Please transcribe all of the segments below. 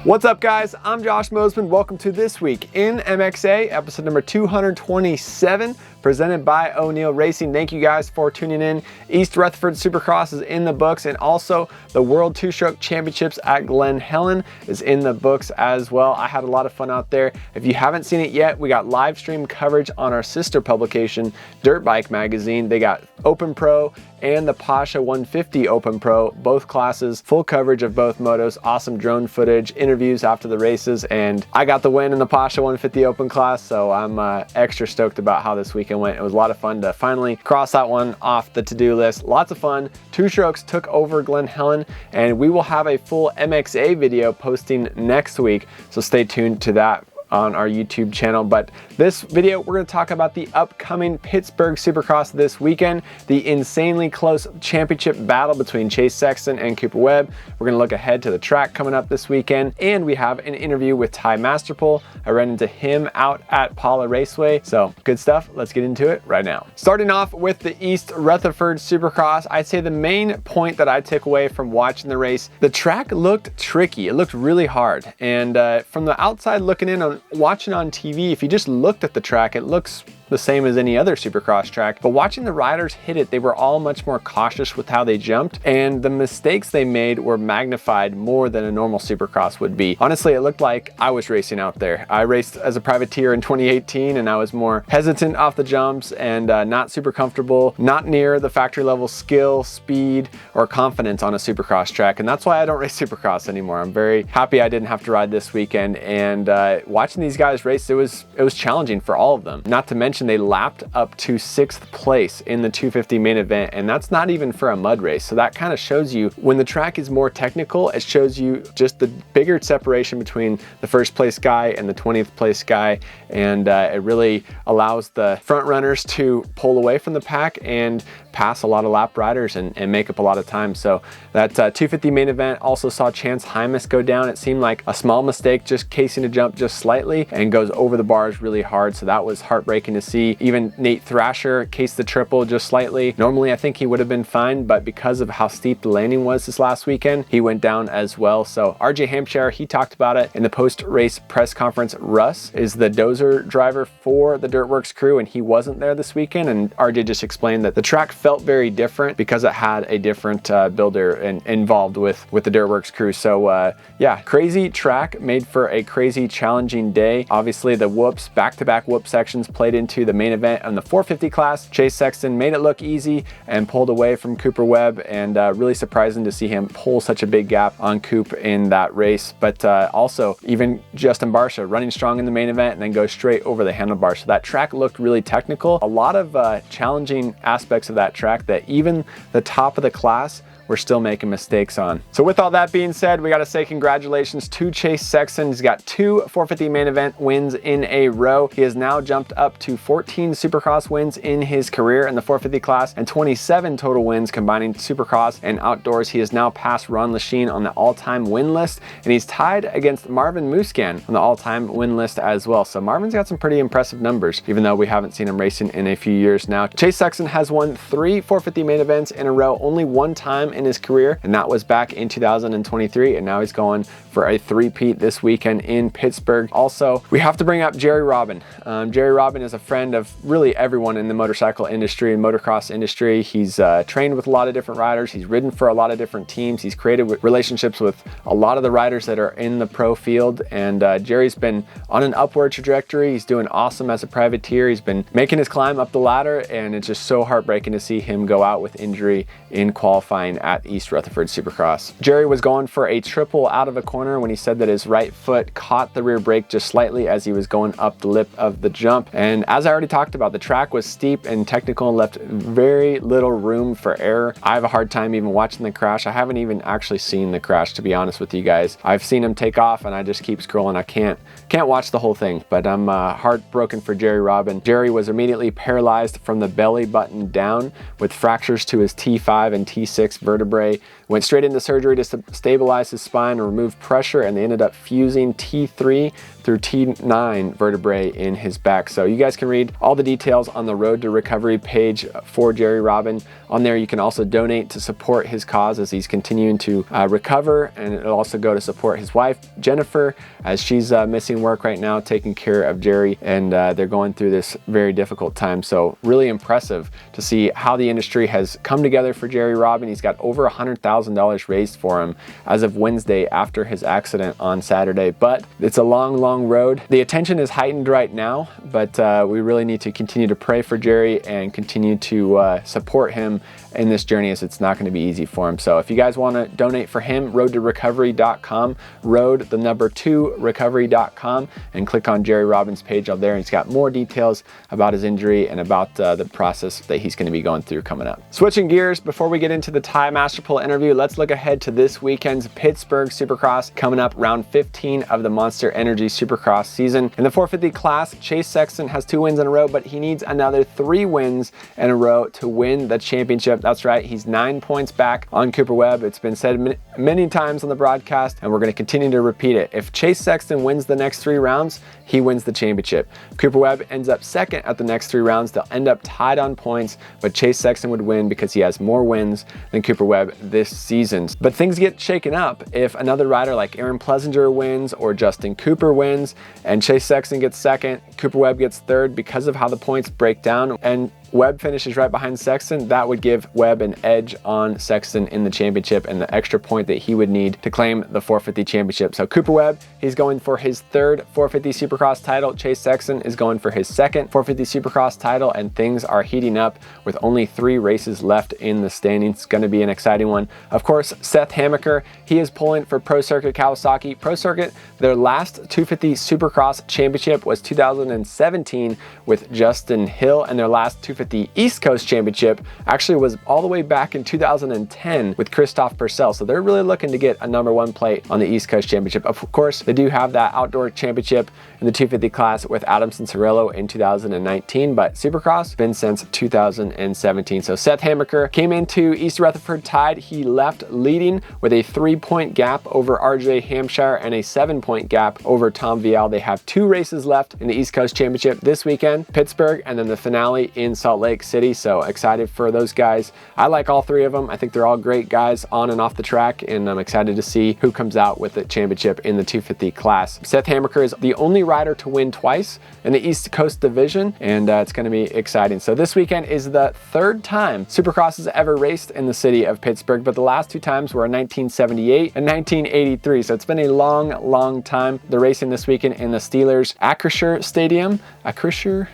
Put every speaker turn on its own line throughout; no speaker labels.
What's up, guys? I'm Josh Mosiman. Welcome to This Week in MXA, episode number 227, presented by O'Neill Racing. Thank you guys for tuning in. East Rutherford Supercross is in the books, and also the World Two-Stroke Championships at Glen Helen is in the books as well. I had a lot of fun out there. If you haven't seen it yet, we got live stream coverage on our sister publication, Dirt Bike Magazine. They got Open Pro and the Pasha 150 Open Pro, both classes, full coverage of both motos, awesome drone footage, interviews after the races, and I got the win in the Pasha 150 Open class, so I'm extra stoked about how this weekend went. It was a lot of fun to finally cross that one off the to-do list. Lots of fun. Two Strokes took over Glen Helen, and we will have a full MXA video posting next week, so stay tuned to that on our YouTube channel. But this video, we're going to talk about the upcoming Pittsburgh Supercross this weekend, the insanely close championship battle between Chase Sexton and Cooper Webb. We're going to look ahead to the track coming up this weekend, and we have an interview with Ty Masterpool. I ran into him out at Fox Raceway, so good stuff. Let's get into it right now. Starting off with the East Rutherford Supercross, I'd say the main point that I took away from watching the race, the track looked tricky. It looked really hard, and from the outside looking in on watching on TV, if you just looked at the track, it looks the same as any other Supercross track, but watching the riders hit it, they were all much more cautious with how they jumped, and the mistakes they made were magnified more than a normal Supercross would be. Honestly, it looked like I was racing out there. I raced as a privateer in 2018, and I was more hesitant off the jumps and not super comfortable, not near the factory level skill, speed, or confidence on a Supercross track, and that's why I don't race Supercross anymore. I'm very happy I didn't have to ride this weekend, and watching these guys race, it was challenging for all of them. Not to mention they lapped up to 6th place in the 250 main event, and that's not even for a mud race. So that kind of shows you when the track is more technical, it shows you just the bigger separation between the first place guy and the 20th place guy, and it really allows the front runners to pull away from the pack and pass a lot of lap riders and make up a lot of time. So that 250 main event also saw Chance Hymas go down. It seemed like a small mistake, just casing a jump just slightly, and goes over the bars really hard. So that was heartbreaking to see. Even Nate Thrasher cased the triple just slightly. Normally I think he would have been fine, but because of how steep the landing was this last weekend, he went down as well. So RJ Hampshire, he talked about it in the post-race press conference. Russ is the dozer driver for the Dirtworks crew, and he wasn't there this weekend, and RJ just explained that the track felt very different because it had a different builder involved with the Dirtworks crew. So yeah, crazy track, made for a crazy challenging day. Obviously the whoops, back-to-back whoop sections played into the main event in the 450 class. Chase Sexton made it look easy and pulled away from Cooper Webb, and really surprising to see him pull such a big gap on Coop in that race. But also even Justin Barcia running strong in the main event and then go straight over the handlebars. So that track looked really technical. A lot of challenging aspects of that track that even the top of the class we're still making mistakes on. So with all that being said, we got to say congratulations to Chase Sexton. He's got 2 450 main event wins in a row. He has now jumped up to 14 Supercross wins in his career in the 450 class and 27 total wins combining Supercross and outdoors. He has now passed Ron Lachine on the all-time win list, and he's tied against Marvin Muscan on the all-time win list as well. So Marvin's got some pretty impressive numbers, even though we haven't seen him racing in a few years now. Chase Sexton has won 3 450 main events in a row, only one time in his career, and that was back in 2023, and now he's going for a three-peat this weekend in Pittsburgh. Also, we have to bring up Jerry Robin. Jerry Robin is a friend of really everyone in the motorcycle industry and motocross industry. He's trained with a lot of different riders. He's ridden for a lot of different teams. He's created relationships with a lot of the riders that are in the pro field, and Jerry's been on an upward trajectory. He's doing awesome as a privateer. He's been making his climb up the ladder, and it's just so heartbreaking to see him go out with injury in qualifying at East Rutherford Supercross. Jerry was going for a triple out of a corner when he said that his right foot caught the rear brake just slightly as he was going up the lip of the jump. And as I already talked about, the track was steep and technical and left very little room for error. I have a hard time even watching the crash. I haven't even actually seen the crash, to be honest with you guys. I've seen him take off and I just keep scrolling. I can't watch the whole thing, but I'm heartbroken for Jerry Robin. Jerry was immediately paralyzed from the belly button down with fractures to his T5 and T6 vertebrae. Went straight into surgery to stabilize his spine and remove pressure pressure, and they ended up fusing T3 through T9 vertebrae in his back. So you guys can read all the details on the Road to Recovery page for Jerry Robin. On there, you can also donate to support his cause as he's continuing to recover, and it'll also go to support his wife, Jennifer, as she's missing work right now, taking care of Jerry, and they're going through this very difficult time. So really impressive to see how the industry has come together for Jerry Robin. He's got over $100,000 raised for him as of Wednesday after his accident on Saturday, but it's a long road. The attention is heightened right now, but we really need to continue to pray for Jerry and continue to support him in this journey, as it's not going to be easy for him. So if you guys want to donate for him, roadtorocovery.com, road2recovery.com, and click on Jerry Robin's page out there. And he's got more details about his injury and about the process that he's going to be going through coming up. Switching gears, before we get into the Tai Masterpool interview, let's look ahead to this weekend's Pittsburgh Supercross, coming up round 15 of the Monster Energy Supercross season. In the 450 class, Chase Sexton has 2 wins in a row, but he needs another 3 wins in a row to win the championship. That's right, he's 9 points back on Cooper Webb. It's been said many times on the broadcast, and we're going to continue to repeat it. If Chase Sexton wins the next 3 rounds, he wins the championship. Cooper Webb ends up second at the next 3 rounds. They'll end up tied on points, but Chase Sexton would win because he has more wins than Cooper Webb this season. But things get shaken up if another rider like Aaron Plessinger wins or Justin Cooper wins, and Chase Sexton gets second, Cooper Webb gets third. Because of how the points break down and Webb finishes right behind Sexton, that would give Webb an edge on Sexton in the championship and the extra point that he would need to claim the 450 championship. So Cooper Webb, he's going for his 3rd 450 Supercross title. Chase Sexton is going for his 2nd 450 Supercross title, and things are heating up with only 3 races left in the standings. It's going to be an exciting one. Of course, Seth Hammaker, he is pulling for Pro Circuit Kawasaki. Pro Circuit, their last 250 Supercross championship was 2017 with Justin Hill, and their last 250 East Coast Championship actually was all the way back in 2010 with Christoph Purcell. So they're really looking to get a #1 plate on the East Coast Championship. Of course, they do have that outdoor championship in the 250 class with Adamson Cirillo in 2019, but Supercross been since 2017. So Seth Hammaker came into East Rutherford tied. He left leading with a 3-point gap over RJ Hampshire and a 7-point gap over Tom Vial. They have 2 races left in the East Coast Championship this weekend, Pittsburgh, and then the finale in Salt Lake City. So excited for those guys. I like all 3 of them. I think they're all great guys on and off the track, and I'm excited to see who comes out with the championship in the 250 class. Seth Hammaker is the only rider to win twice in the East Coast division, and it's going to be exciting. So this weekend is the 3rd time Supercross has ever raced in the city of Pittsburgh, but the last 2 times were in 1978 and 1983. So it's been a long time. They're racing this weekend in the Steelers Acrisure Stadium. Acrisure?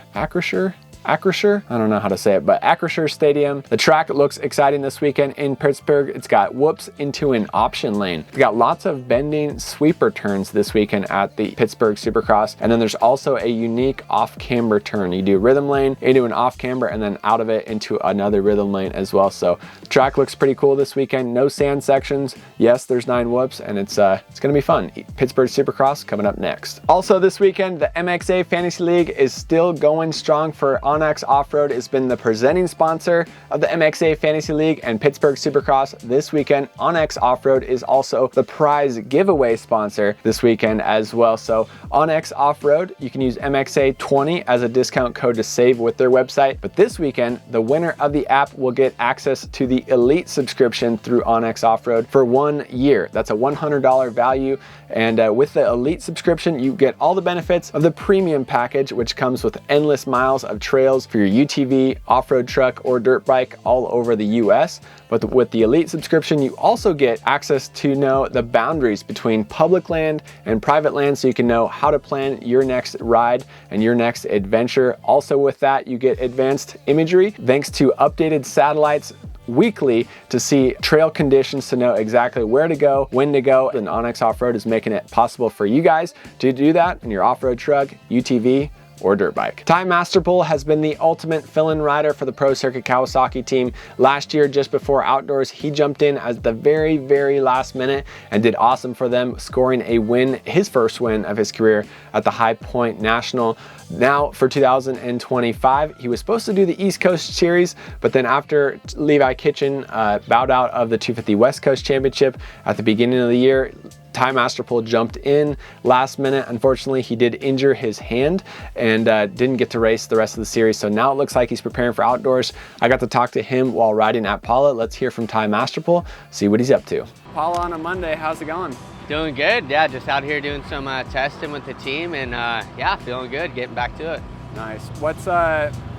I don't know how to say it, but Acrisure Stadium. The track looks exciting this weekend in Pittsburgh. It's got whoops into an option lane. It's got lots of bending sweeper turns this weekend at the Pittsburgh Supercross. And then there's also a unique off-camber turn. You do rhythm lane into an off-camber and then out of it into another rhythm lane as well. So the track looks pretty cool this weekend. No sand sections. Yes, there's 9 whoops, and it's gonna be fun. Pittsburgh Supercross coming up next. Also this weekend, the MXA Fantasy League is still going strong for Onyx Off-Road. Has been the presenting sponsor of the MXA Fantasy League and Pittsburgh Supercross this weekend. Onyx Off-Road is also the prize giveaway sponsor this weekend as well. So Onyx Off-Road, you can use MXA20 as a discount code to save with their website. But this weekend, the winner of the app will get access to the Elite subscription through Onyx Off-Road for 1 year. That's a $100 value. And with the Elite subscription, you get all the benefits of the premium package, which comes with endless miles of trails for your UTV, off-road truck, or dirt bike all over the US. But with the Elite subscription, you also get access to know the boundaries between public land and private land, so you can know how to plan your next ride and your next adventure. Also with that, you get advanced imagery thanks to updated satellites weekly to see trail conditions to know exactly where to go, when to go. And Onyx Off-Road is making it possible for you guys to do that in your off-road truck, UTV, or dirt bike. Tai Masterpool has been the ultimate fill-in rider for the Pro Circuit Kawasaki team. Last year, just before Outdoors, he jumped in at the very last minute and did awesome for them, scoring a win, his first win of his career at the High Point National. Now for 2025, he was supposed to do the East Coast Series, but then after Levi Kitchen bowed out of the 250 West Coast Championship at the beginning of the year, Ty Masterpool jumped in last minute. Unfortunately, he did injure his hand and didn't get to race the rest of the series. So now it looks like he's preparing for outdoors. I got to talk to him while riding at Paula. Let's hear from Ty Masterpool, see what he's up to. Paula, on a Monday, how's it going?
Doing good, yeah, just out here doing some testing with the team and yeah, feeling good, getting back to it.
Nice. What's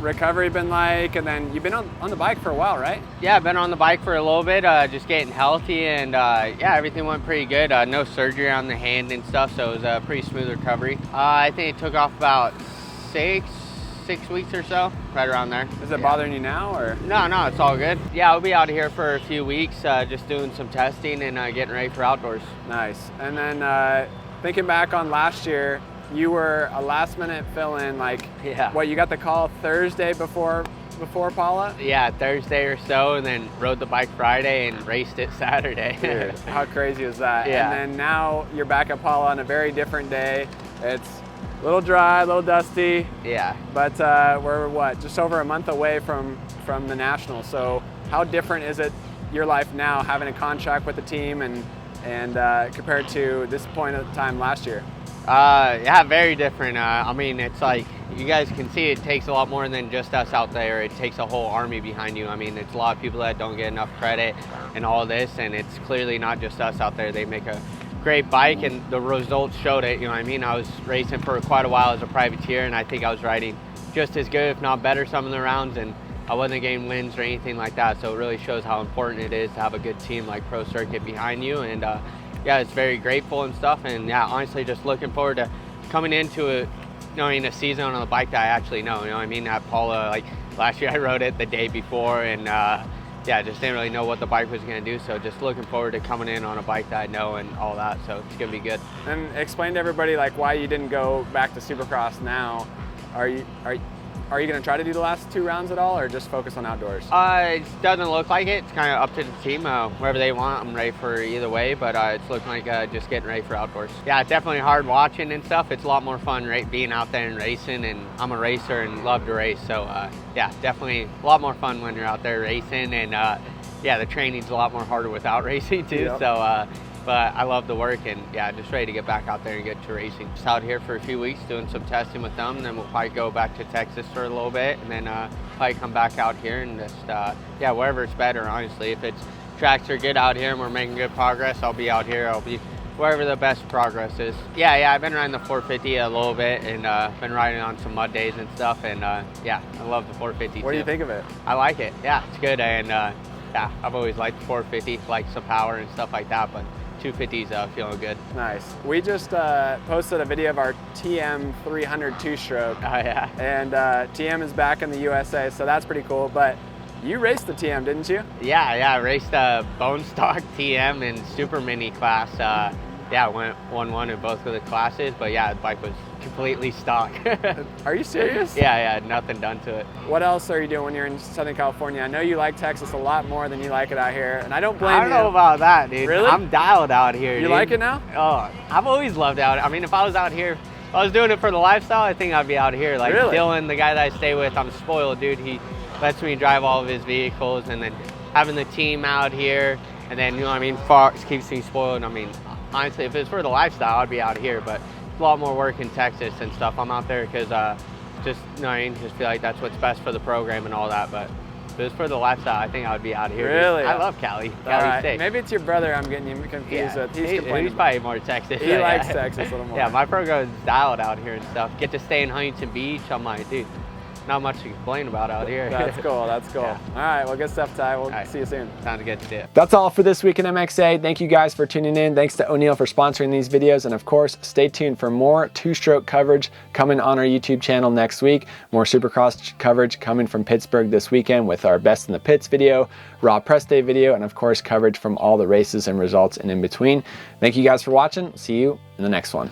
recovery been like? And then you've been on the bike for a while, right?
Yeah, I've been on the bike for a little bit, just getting healthy, and yeah, everything went pretty good. No surgery on the hand and stuff, so it was a pretty smooth recovery. I think it took off about six weeks or so, right around there.
Is it bothering you now, or?
No, it's all good. Yeah, I'll be out here for a few weeks, just doing some testing and getting ready for outdoors.
Nice. And then thinking back on last year, you were a last minute fill-in, like,
yeah.
What, you got the call Thursday before Paula?
Yeah, Thursday or so, and then rode the bike Friday and raced it Saturday.
Dude, how crazy is that?
Yeah.
And then now you're back at Paula on a very different day. It's a little dry, a little dusty.
Yeah.
But we're what, just over a month away from the Nationals. So how different is it, your life now, having a contract with the team and compared to this point of time last year?
Yeah, very different. I mean, it's like, you guys can see it takes a lot more than just us out there. It takes a whole army behind you. I mean, it's a lot of people that don't get enough credit and all this, and it's clearly not just us out there. They make a great bike, and the results showed it, you know what I mean? I was racing for quite a while as a privateer, and I think I was riding just as good, if not better, some of the rounds, and I wasn't getting wins or anything like that. So it really shows how important it is to have a good team like Pro Circuit behind you, and yeah, it's very grateful and stuff, and yeah, honestly, just looking forward to coming into it, knowing a season on the bike that I actually know, you know what I mean? At Paula, like last year I rode it the day before, and yeah, just didn't really know what the bike was gonna do, so just looking forward to coming in on a bike that I know and all that, so it's gonna be good.
And explain to everybody like why you didn't go back to Supercross now. Are you going to try to do the last 2 rounds at all, or just focus on outdoors?
It doesn't look like it. It's kind of up to the team. Wherever they want, I'm ready for either way, but it's looking like just getting ready for outdoors. Yeah, it's definitely hard watching and stuff. It's a lot more fun being out there and racing, and I'm a racer and love to race, so yeah, definitely a lot more fun when you're out there racing, and yeah, the training's a lot more harder without racing too, yep. So but I love the work, and yeah, just ready to get back out there and get to racing. Just out here for a few weeks doing some testing with them, and then we'll probably go back to Texas for a little bit, and then probably come back out here and just, yeah, wherever it's better, honestly. If it's tracks are good out here and we're making good progress, I'll be out here. I'll be wherever the best progress is. Yeah, I've been riding the 450 a little bit, and been riding on some mud days and stuff, and yeah, I love the 450
What do you think of it?
I like it, yeah, it's good, and yeah, I've always liked the 450, like some power and stuff like that, but 250's feeling good.
Nice. We just posted a video of our TM 300 two-stroke.
Oh yeah.
And TM is back in the USA, so that's pretty cool. But you raced the TM, didn't you?
Yeah, I raced a bone stock TM in super mini class. Yeah, won in both of the classes, but yeah, the bike was completely stock.
Are you serious?
Yeah, nothing done to it.
What else are you doing when you're in Southern California? I know you like Texas a lot more than you like it out here, and I don't blame you.
I don't know about that, dude.
Really?
I'm dialed out here,
You
dude.
like it now?
Oh, I've always loved out. I mean, if I was out here, if I was doing it for the lifestyle, I think I'd be out here. Like
really?
Dylan, the guy that I stay with, I'm spoiled, dude. He lets me drive all of his vehicles, and then having the team out here, and then, you know what I mean, Fox keeps me spoiled. I mean, honestly, if it's for the lifestyle, I'd be out here, but a lot more work in Texas and stuff. I'm out there because just, you know what I mean, just feel like that's what's best for the program and all that, but if it's for the lifestyle, I think I would be out here.
Really?
I love Cali.
Cali's
sick.
Maybe it's your brother I'm getting you confused with. He's
He's probably more Texas.
He likes Texas a little more.
Yeah, my program is dialed out here and stuff. Get to stay in Huntington Beach. I'm like, dude, not much to complain about out here.
That's cool, that's cool.
Yeah.
All right, well, good stuff, Ty. We'll see you soon.
Time to get to it.
That's all for this week in MXA. Thank you guys for tuning in. Thanks to O'Neill for sponsoring these videos. And of course, stay tuned for more two-stroke coverage coming on our YouTube channel next week. More Supercross coverage coming from Pittsburgh this weekend with our Best in the Pits video, Raw Press Day video, and of course, coverage from all the races and results and in between. Thank you guys for watching. See you in the next one.